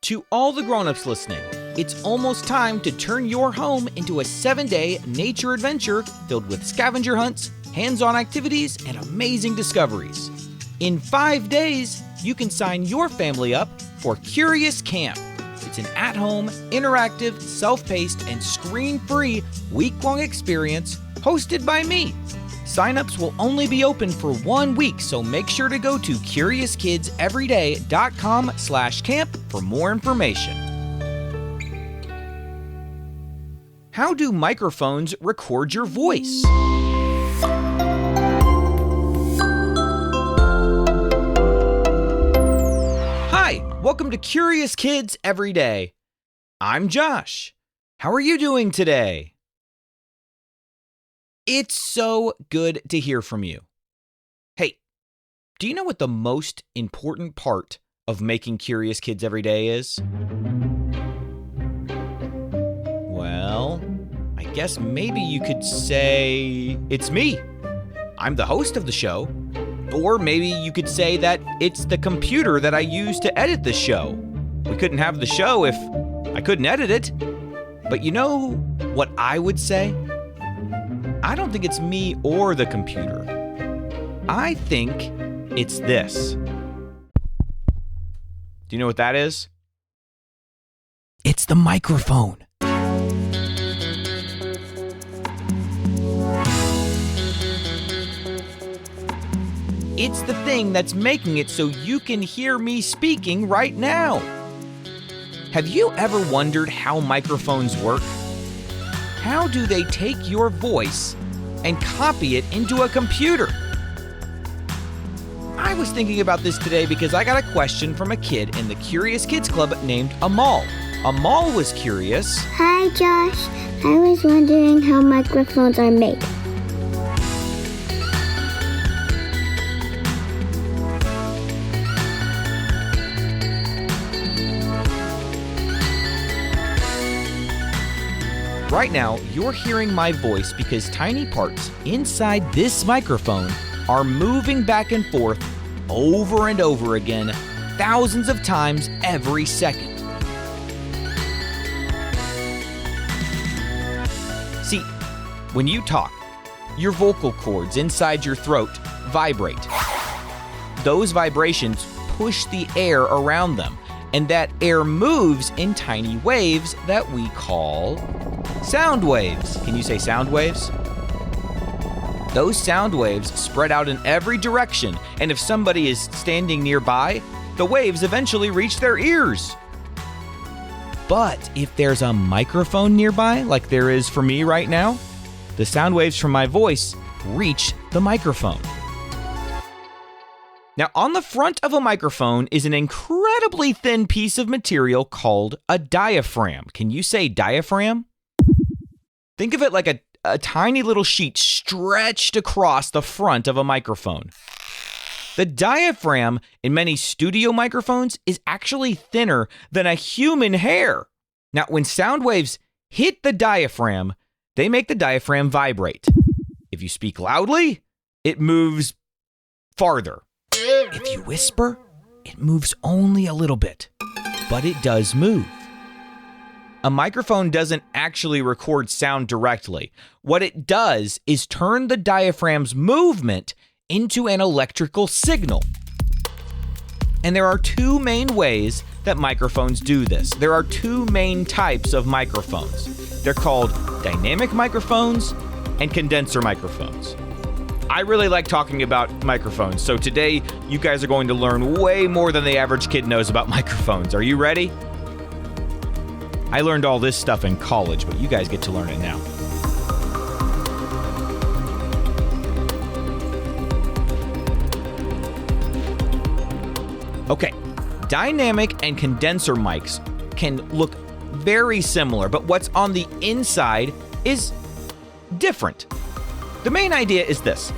To all the grown-ups listening, it's almost time to turn your home into a 7-day nature adventure filled with scavenger hunts, hands-on activities, and amazing discoveries. In 5 days, you can sign your family up for Curious Camp. It's an at-home, interactive, self-paced, and screen-free week-long experience hosted by me. Sign-ups will only be open for 1 week, so make sure to go to CuriousKidsEveryday.com/camp for more information. How do microphones record your voice? Hi, welcome to Curious Kids Everyday. I'm Josh. How are you doing today? It's so good to hear from you. Hey, do you know what the most important part of making Curious Kids Every Day is? Well, I guess maybe you could say it's me. I'm the host of the show. Or maybe you could say that it's the computer that I use to edit the show. We couldn't have the show if I couldn't edit it. But you know what I would say? I don't think it's me or the computer. I think it's this. Do you know what that is? It's the microphone. It's the thing that's making it so you can hear me speaking right now. Have you ever wondered how microphones work? How do they take your voice and copy it into a computer? I was thinking about this today because I got a question from a kid in the Curious Kids Club named Amal. Amal was curious. Hi, Josh. I was wondering how microphones are made. Right now, you're hearing my voice because tiny parts inside this microphone are moving back and forth over and over again, thousands of times every second. See, when you talk, your vocal cords inside your throat vibrate. Those vibrations push the air around them, and that air moves in tiny waves that we call sound waves. Can you say sound waves? Those sound waves spread out in every direction, and if somebody is standing nearby, the waves eventually reach their ears. But if there's a microphone nearby, like there is for me right now, the sound waves from my voice reach the microphone. Now, on the front of a microphone is an incredibly thin piece of material called a diaphragm. Can you say diaphragm? Think of it like a tiny little sheet stretched across the front of a microphone. The diaphragm in many studio microphones is actually thinner than a human hair. Now, when sound waves hit the diaphragm, they make the diaphragm vibrate. If you speak loudly, it moves farther. If you whisper, it moves only a little bit, but it does move. A microphone doesn't actually record sound directly. What it does is turn the diaphragm's movement into an electrical signal. And there are two main ways that microphones do this. There are two main types of microphones. They're called dynamic microphones and condenser microphones. I really like talking about microphones, so today you guys are going to learn way more than the average kid knows about microphones. Are you ready? I learned all this stuff in college, but you guys get to learn it now. Okay, dynamic and condenser mics can look very similar, but what's on the inside is different. The main idea is this.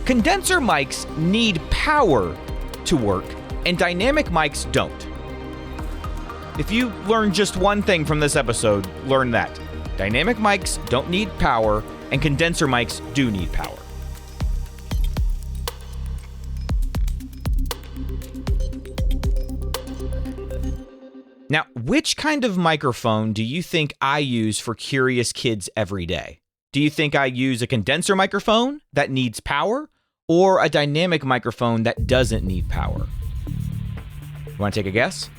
Condenser mics need power to work, and dynamic mics don't. If you learn just one thing from this episode, learn that. Dynamic mics don't need power, and condenser mics do need power. Now, which kind of microphone do you think I use for curious kids every day? Do you think I use a condenser microphone that needs power or a dynamic microphone that doesn't need power? You want to take a guess?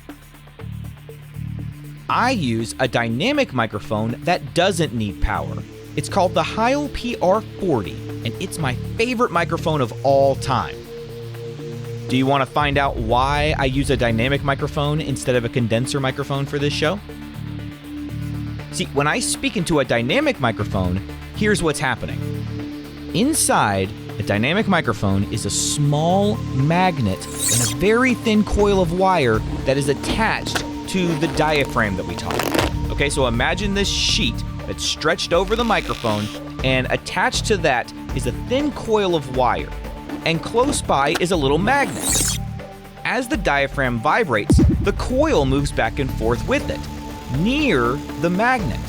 I use a dynamic microphone that doesn't need power. It's called the Heil PR40, and it's my favorite microphone of all time. Do you want to find out why I use a dynamic microphone instead of a condenser microphone for this show? See, when I speak into a dynamic microphone, here's what's happening. Inside a dynamic microphone is a small magnet and a very thin coil of wire that is attached to the diaphragm that we talked about. Okay, so imagine this sheet that's stretched over the microphone, and attached to that is a thin coil of wire. And close by is a little magnet. As the diaphragm vibrates, the coil moves back and forth with it, near the magnet.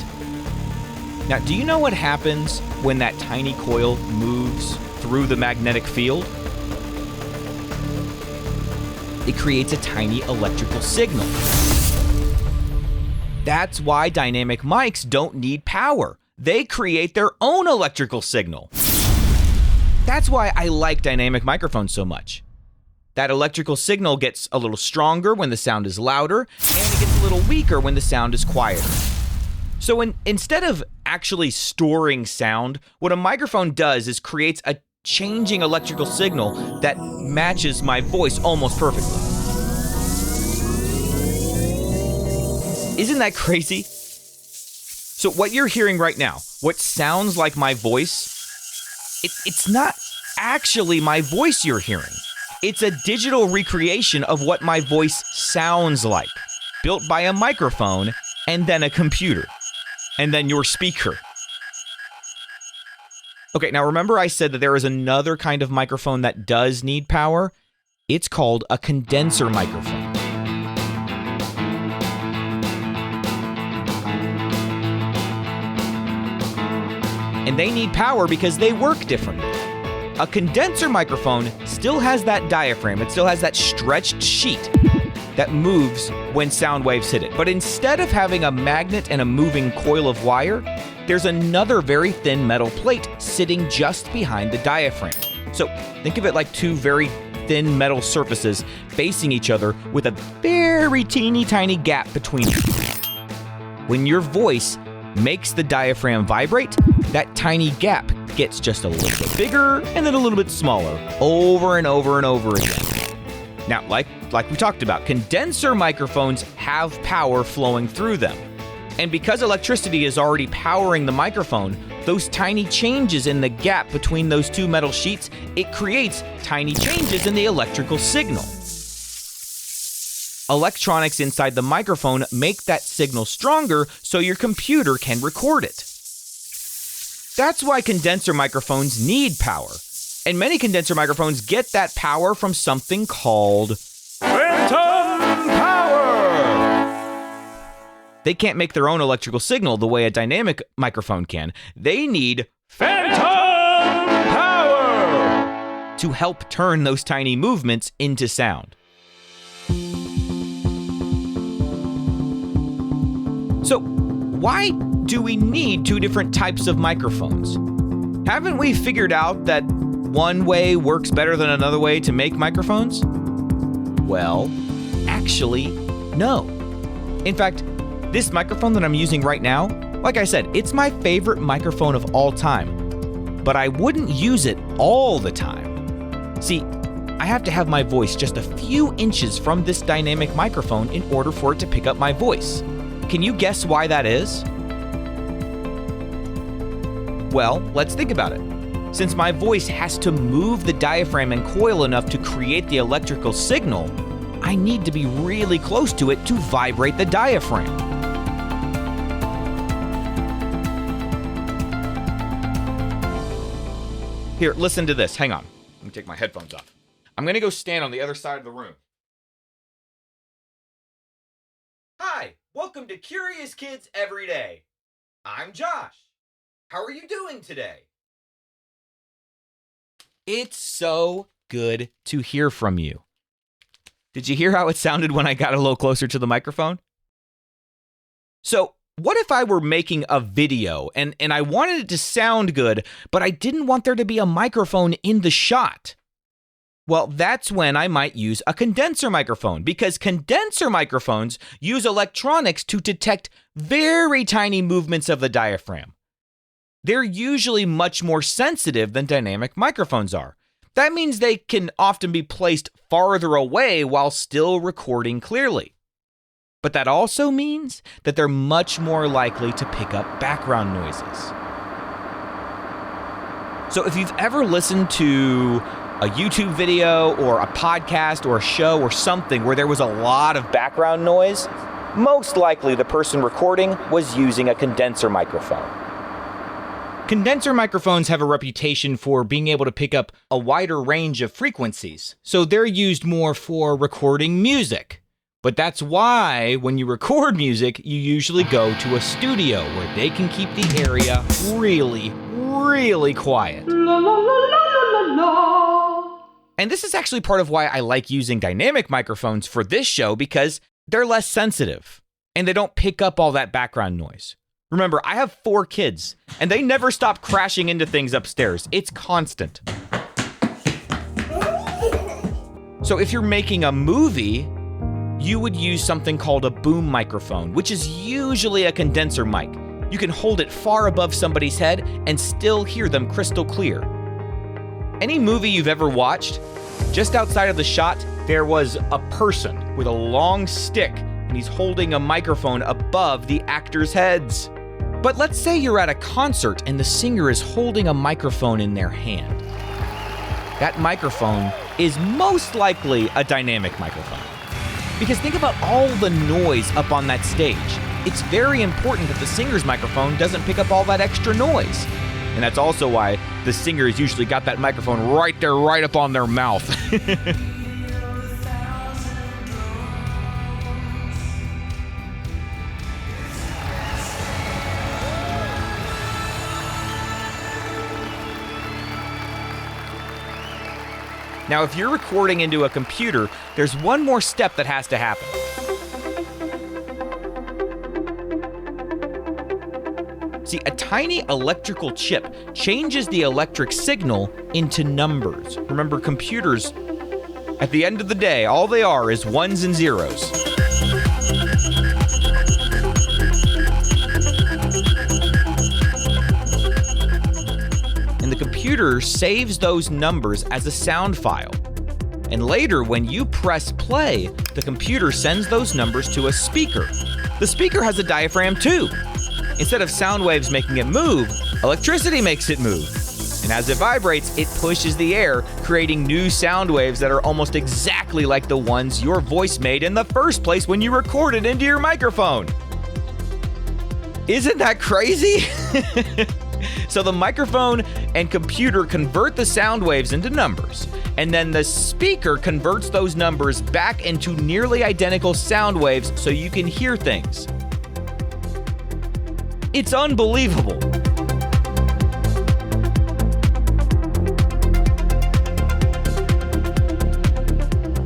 Now, do you know what happens when that tiny coil moves through the magnetic field? It creates a tiny electrical signal. That's why dynamic mics don't need power. They create their own electrical signal. That's why I like dynamic microphones so much. That electrical signal gets a little stronger when the sound is louder, and it gets a little weaker when the sound is quieter. So instead of actually storing sound, what a microphone does is creates a changing electrical signal that matches my voice almost perfectly. Isn't that crazy? So what you're hearing right now, what sounds like my voice, it's not actually my voice you're hearing. It's a digital recreation of what my voice sounds like, built by a microphone and then a computer, and then your speaker. Okay, now remember I said that there is another kind of microphone that does need power? It's called a condenser microphone. And they need power because they work differently. A condenser microphone still has that diaphragm. It still has that stretched sheet that moves when sound waves hit it. But instead of having a magnet and a moving coil of wire, there's another very thin metal plate sitting just behind the diaphragm. So think of it like two very thin metal surfaces facing each other with a very teeny tiny gap between them. When your voice makes the diaphragm vibrate, that tiny gap gets just a little bit bigger and then a little bit smaller over and over and over again. Now, like we talked about, condenser microphones have power flowing through them. And because electricity is already powering the microphone, those tiny changes in the gap between those two metal sheets, it creates tiny changes in the electrical signal. Electronics inside the microphone make that signal stronger so your computer can record it. That's why condenser microphones need power. And many condenser microphones get that power from something called phantom power. They can't make their own electrical signal the way a dynamic microphone can. They need phantom power to help turn those tiny movements into sound. So, why do we need two different types of microphones? Haven't we figured out that one way works better than another way to make microphones? Well, actually, no. In fact, this microphone that I'm using right now, like I said, it's my favorite microphone of all time. But I wouldn't use it all the time. See, I have to have my voice just a few inches from this dynamic microphone in order for it to pick up my voice. Can you guess why that is? Well, let's think about it. Since my voice has to move the diaphragm and coil enough to create the electrical signal, I need to be really close to it to vibrate the diaphragm. Here, listen to this. Hang on. Let me take my headphones off. I'm going to go stand on the other side of the room. Hi, welcome to Curious Kids Every Day. I'm Josh. How are you doing today? It's so good to hear from you. Did you hear how it sounded when I got a little closer to the microphone? So what if I were making a video and I wanted it to sound good, but I didn't want there to be a microphone in the shot? Well, that's when I might use a condenser microphone, because condenser microphones use electronics to detect very tiny movements of the diaphragm. They're usually much more sensitive than dynamic microphones are. That means they can often be placed farther away while still recording clearly. But that also means that they're much more likely to pick up background noises. So if you've ever listened to a YouTube video or a podcast or a show or something where there was a lot of background noise, most likely the person recording was using a condenser microphone. Condenser microphones have a reputation for being able to pick up a wider range of frequencies, so they're used more for recording music. But that's why when you record music, you usually go to a studio where they can keep the area really, really quiet. And this is actually part of why I like using dynamic microphones for this show, because they're less sensitive and they don't pick up all that background noise. Remember, I have 4 kids and they never stop crashing into things upstairs. It's constant. So if you're making a movie, you would use something called a boom microphone, which is usually a condenser mic. You can hold it far above somebody's head and still hear them crystal clear. Any movie you've ever watched, just outside of the shot, there was a person with a long stick, and he's holding a microphone above the actors' heads. But let's say you're at a concert and the singer is holding a microphone in their hand. That microphone is most likely a dynamic microphone. Because think about all the noise up on that stage. It's very important that the singer's microphone doesn't pick up all that extra noise. And that's also why the singer has usually got that microphone right there, right up on their mouth. Now, if you're recording into a computer, there's one more step that has to happen. See, a tiny electrical chip changes the electric signal into numbers. Remember, computers, at the end of the day, all they are is ones and zeros. And the computer saves those numbers as a sound file. And later, when you press play, the computer sends those numbers to a speaker. The speaker has a diaphragm too. Instead of sound waves making it move, electricity makes it move. And as it vibrates, it pushes the air, creating new sound waves that are almost exactly like the ones your voice made in the first place when you recorded into your microphone. Isn't that crazy? So the microphone and computer convert the sound waves into numbers, and then the speaker converts those numbers back into nearly identical sound waves so you can hear things. It's unbelievable.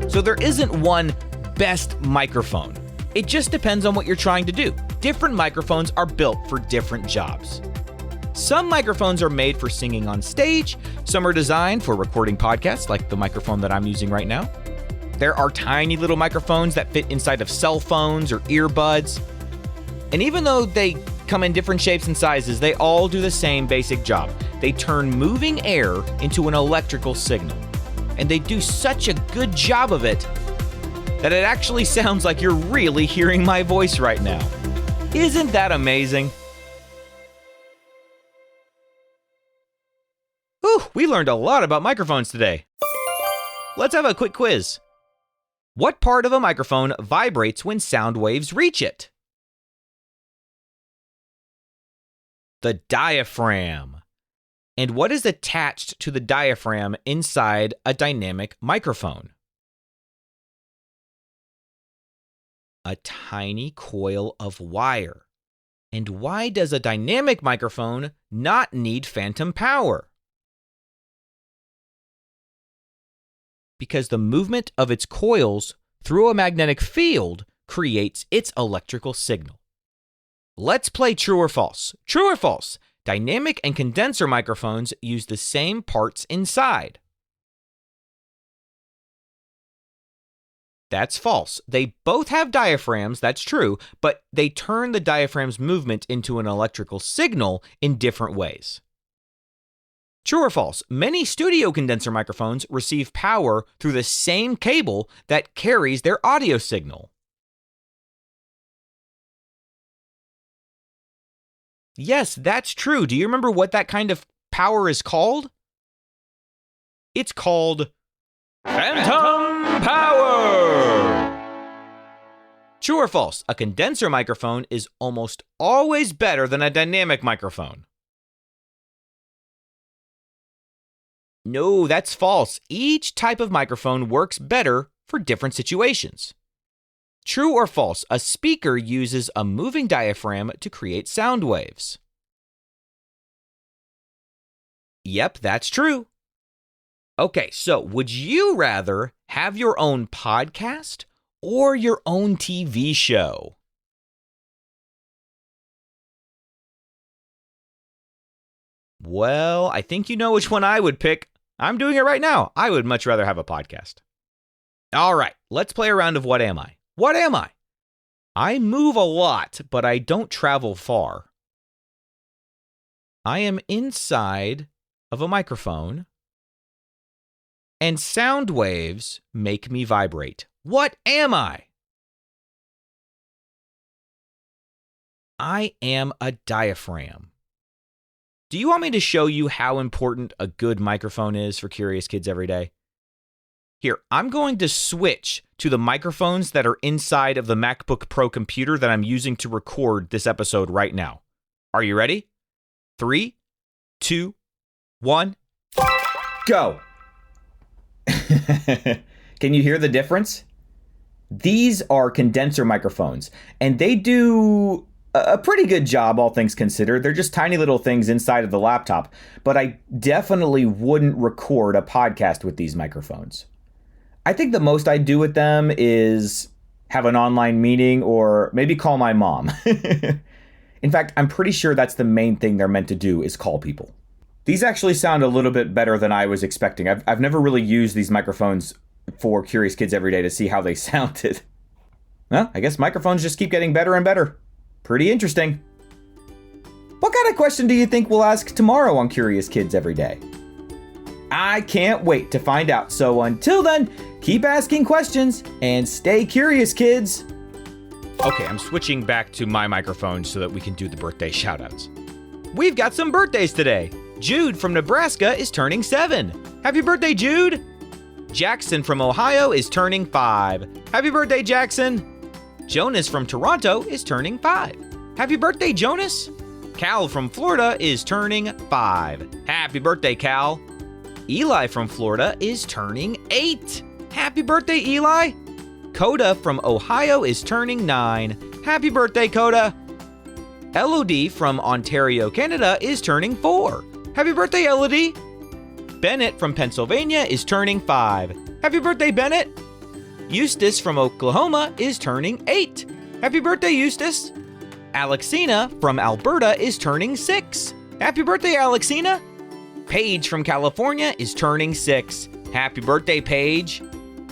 So there isn't one best microphone. It just depends on what you're trying to do. Different microphones are built for different jobs. Some microphones are made for singing on stage. Some are designed for recording podcasts, like the microphone that I'm using right now. There are tiny little microphones that fit inside of cell phones or earbuds. And even though they come in different shapes and sizes, they all do the same basic job. They turn moving air into an electrical signal. And they do such a good job of it that it actually sounds like you're really hearing my voice right now. Isn't that amazing? Whew, we learned a lot about microphones today. Let's have a quick quiz. What part of a microphone vibrates when sound waves reach it? The diaphragm. And what is attached to the diaphragm inside a dynamic microphone? A tiny coil of wire. And why does a dynamic microphone not need phantom power? Because the movement of its coils through a magnetic field creates its electrical signal. Let's play true or false. True or false? Dynamic and condenser microphones use the same parts inside. That's false. They both have diaphragms, that's true, but they turn the diaphragm's movement into an electrical signal in different ways. True or false? Many studio condenser microphones receive power through the same cable that carries their audio signal. Yes, that's true. Do you remember what that kind of power is called? It's called phantom power! True or false? A condenser microphone is almost always better than a dynamic microphone. No, that's false. Each type of microphone works better for different situations. True or false? A speaker uses a moving diaphragm to create sound waves. Yep, that's true. Okay, so would you rather have your own podcast or your own TV show? Well, I think you know which one I would pick. I'm doing it right now. I would much rather have a podcast. All right, let's play a round of What Am I? What am I? I move a lot, but I don't travel far. I am inside of a microphone, and sound waves make me vibrate. What am I? I am a diaphragm. Do you want me to show you how important a good microphone is for Curious Kids Every Day? Here, I'm going to switch to the microphones that are inside of the MacBook Pro computer that I'm using to record this episode right now. Are you ready? 3, 2, 1, go! Can you hear the difference? These are condenser microphones, and they do a pretty good job, all things considered. They're just tiny little things inside of the laptop, but I definitely wouldn't record a podcast with these microphones. I think the most I do with them is have an online meeting or maybe call my mom. In fact, I'm pretty sure that's the main thing they're meant to do is call people. These actually sound a little bit better than I was expecting. I've never really used these microphones for Curious Kids Every Day to see how they sounded. Well, I guess microphones just keep getting better and better. Pretty interesting. What kind of question do you think we'll ask tomorrow on Curious Kids Every Day? I can't wait to find out. So until then, keep asking questions and stay curious, kids. Okay, I'm switching back to my microphone so that we can do the birthday shoutouts. We've got some birthdays today. Jude from Nebraska is turning 7. Happy birthday, Jude. Jackson from Ohio is turning 5. Happy birthday, Jackson. Jonas from Toronto is turning 5. Happy birthday, Jonas. Cal from Florida is turning 5. Happy birthday, Cal. Eli from Florida is turning 8. Happy birthday, Eli. Coda from Ohio is turning 9. Happy birthday, Coda. Elodie from Ontario, Canada is turning 4. Happy birthday, Elodie. Bennett from Pennsylvania is turning 5. Happy birthday, Bennett. Eustace from Oklahoma is turning 8. Happy birthday, Eustace. Alexina from Alberta is turning 6. Happy birthday, Alexina. Paige from California is turning 6. Happy birthday, Paige.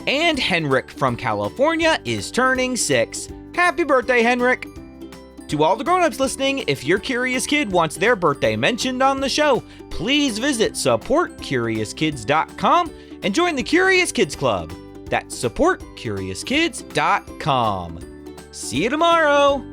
And Henrik from California is turning 6. Happy birthday, Henrik. To all the grown-ups listening, if your curious kid wants their birthday mentioned on the show, please visit supportcuriouskids.com and join the Curious Kids Club. That's supportcuriouskids.com. See you tomorrow.